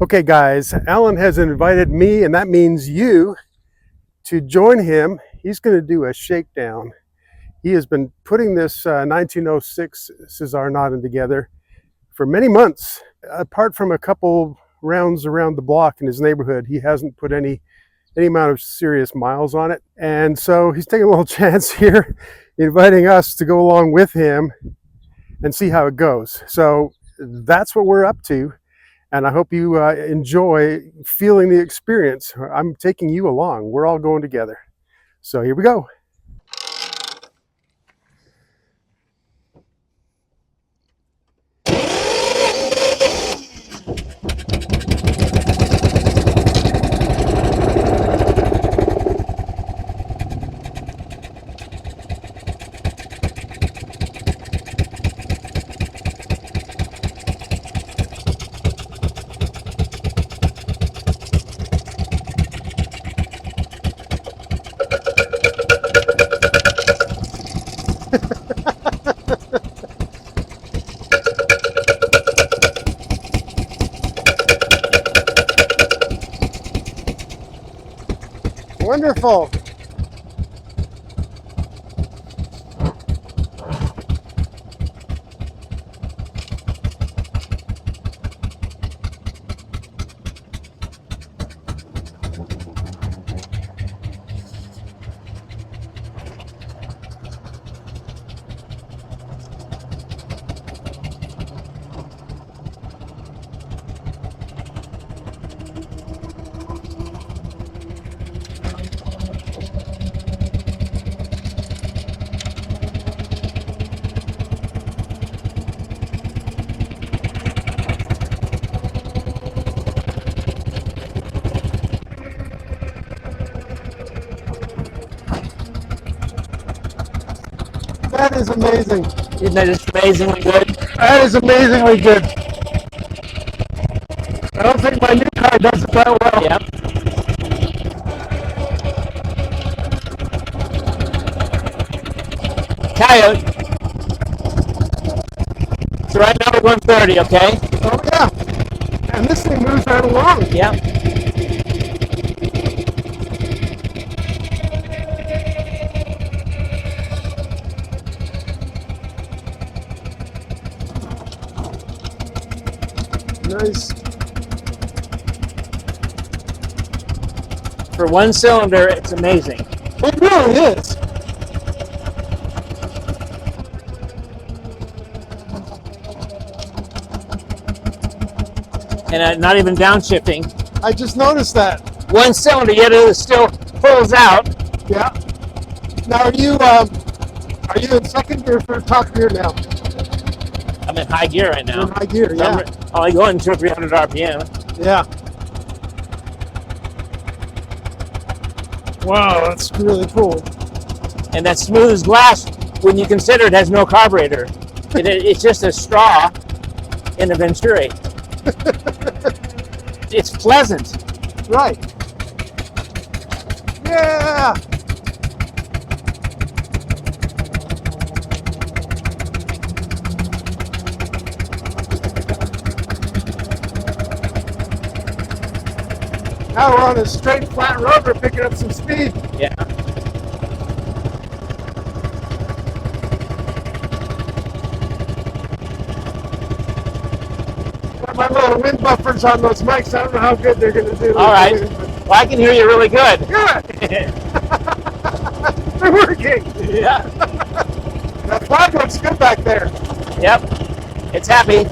Okay guys, Alan has invited me, and that means you, to join him. He's going to do a shakedown. He has been putting this 1906 Sizaire-Naudin together for many months. Apart from a couple rounds around the block in his neighborhood, he hasn't put any amount of serious miles on it. And so he's taking a little chance here, inviting us to go along with him and see how it goes. So that's what we're up to. And I hope you enjoy feeling the experience. I'm taking you along. We're all going together. So here we go. Wonderful. That is amazing. Isn't that just amazingly good? That is amazingly good. I don't think my new car does it that well. Yep. Coyote. So right now we're going 30, okay? Oh yeah. And this thing moves right along. Yep. Nice. For one cylinder, it's amazing. It really is. And not even downshifting. I just noticed that. One cylinder, yet it still pulls out. Yeah. Now are you in second gear or top gear now? I'm in high gear right now. You're in high gear, yeah. I'm only going 200 or 300 RPM. Yeah. Wow, that's really cool. And that's smooth as glass when you consider it has no carburetor. It's just a straw in a Venturi. It's pleasant. Right. Yeah. Now we're on a straight, flat road. We're picking up some speed. Yeah. Got my little wind buffers on those mics. I don't know how good they're going to do. All right. Well, I can hear you really good. Good. They're working. Yeah. That flag looks good back there. Yep. It's happy.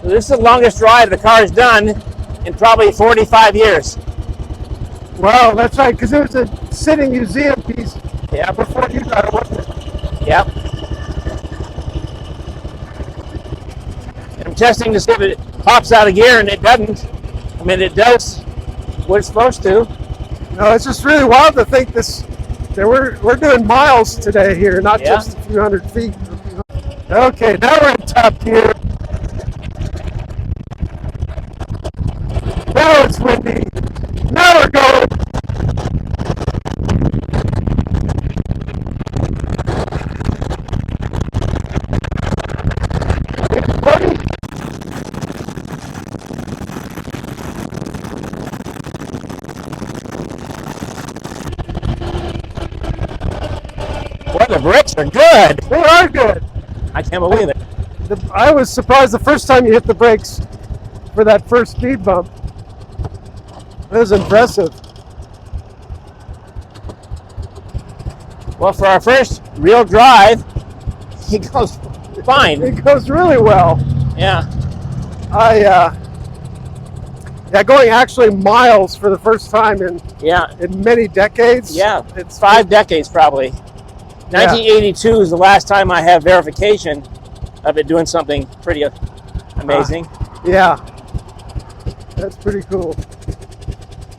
So this is the longest ride the car has done in probably 45 years. Wow, that's right, because it was a sitting museum piece. Yeah. Before you got it, wasn't it? Yep. testing to see if it pops out of gear, and it doesn't. I mean, it does what it's supposed to. No, it's just really wild to think that we're doing miles today here, not just a few hundred feet. Okay, now we're in top gear. Now it's windy. Now we're going. Well, the brakes are good. They are good. I can't believe it. I was surprised the first time you hit the brakes for that first speed bump. That was impressive. Well, for our first real drive, he goes fine. It goes really well. Yeah. Yeah, going actually miles for the first time in many decades. Yeah, it's 5 decades probably. 1982 is the last time I have verification of it doing something pretty amazing. Yeah, that's pretty cool.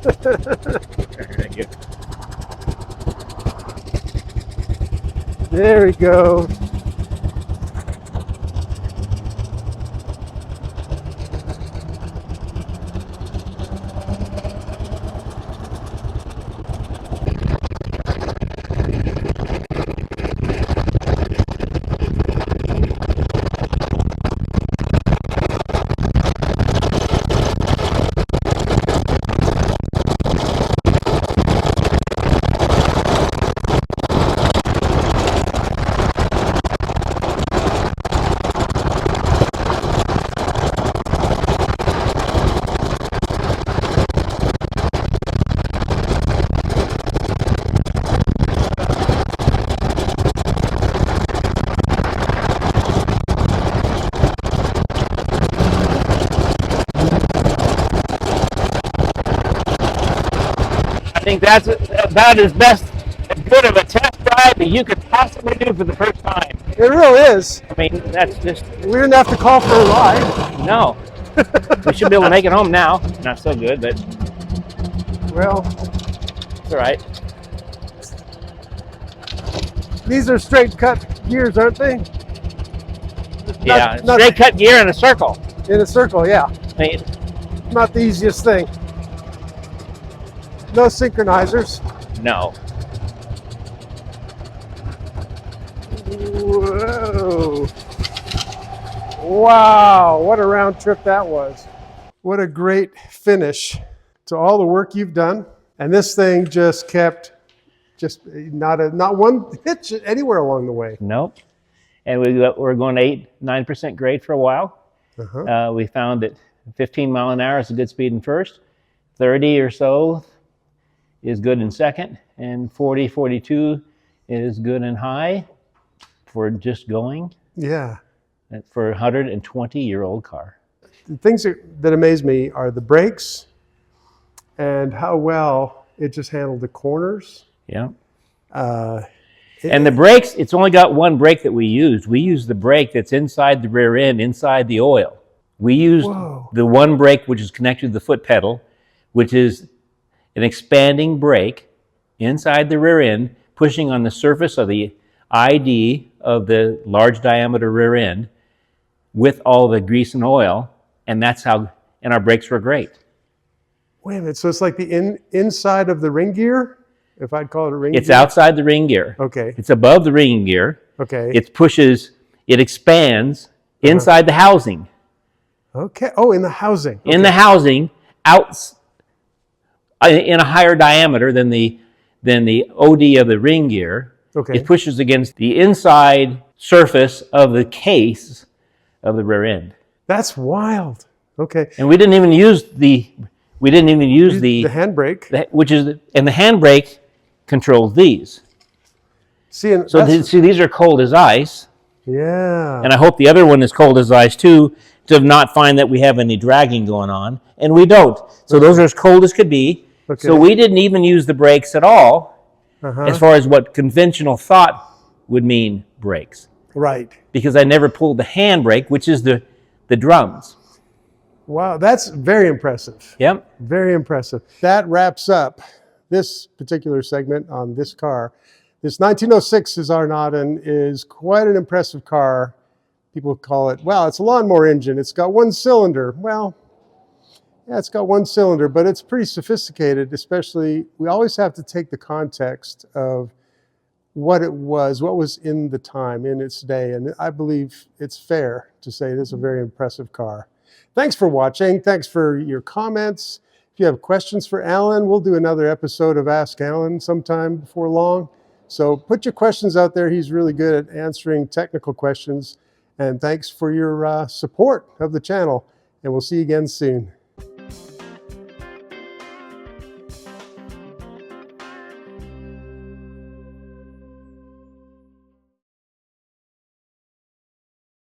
Thank you. There we go. I think that's about as good of a test drive that you could possibly do for the first time. It really is. I mean, that's just... We didn't have to call for a ride. No. We should be able to make it home now. Not so good, but... Well, it's all right. These are straight cut gears, aren't they? Yeah, not straight cut gear in a circle. in a circle, yeah. I mean, Not the easiest thing. No synchronizers. no. Whoa. Wow, what a round trip that was. What a great finish to all the work you've done. And this thing just kept not one hitch anywhere along the way. Nope. And we're going to 8-9% grade for a while. We found that 15 mile an hour is a good speed in first. 30 or so is good in second. And 40, 42 is good in high for just going. Yeah. For a 120-year-old car. The things that amaze me are the brakes and how well it just handled the corners. Yeah. And the brakes, it's only got one brake that we used. We used the brake that's inside the rear end, inside the oil. We used the one brake which is connected to the foot pedal, which is an expanding brake inside the rear end, pushing on the surface of the ID of the large diameter rear end with all the grease and oil, and that's how, and our brakes were great. Wait a minute, so it's like the inside of the ring gear? If I'd call it a ring gear? It's outside the ring gear. Okay. It's above the ring gear. Okay. It pushes, it expands inside the housing. Okay. Oh, in the housing. Okay. In the housing, out in a higher diameter than the OD of the ring gear. Okay. It pushes against the inside surface of the case of the rear end. That's wild. Okay. And we didn't even use the handbrake, which is and the handbrake controls these. See, these are cold as ice. Yeah. And I hope the other one is cold as ice too, to not find that we have any dragging going on, and we don't. So those are as cold as could be. Okay. So we didn't even use the brakes at all, as far as what conventional thought would mean brakes. Right. Because I never pulled the handbrake, which is the the drums. Wow, that's very impressive. Yep. Very impressive. That wraps up this particular segment on this car. This 1906 Sizaire-Naudin is quite an impressive car. People call it, well, it's a lawnmower engine. It's got one cylinder. Well, yeah, it's got one cylinder, but it's pretty sophisticated, especially, we always have to take the context of what it was, what was in the time, in its day. And I believe it's fair to say this is a very impressive car. Thanks for watching. Thanks for your comments. If you have questions for Alan, we'll do another episode of Ask Alan sometime before long. So put your questions out there. He's really good at answering technical questions. And thanks for your support of the channel. And we'll see you again soon.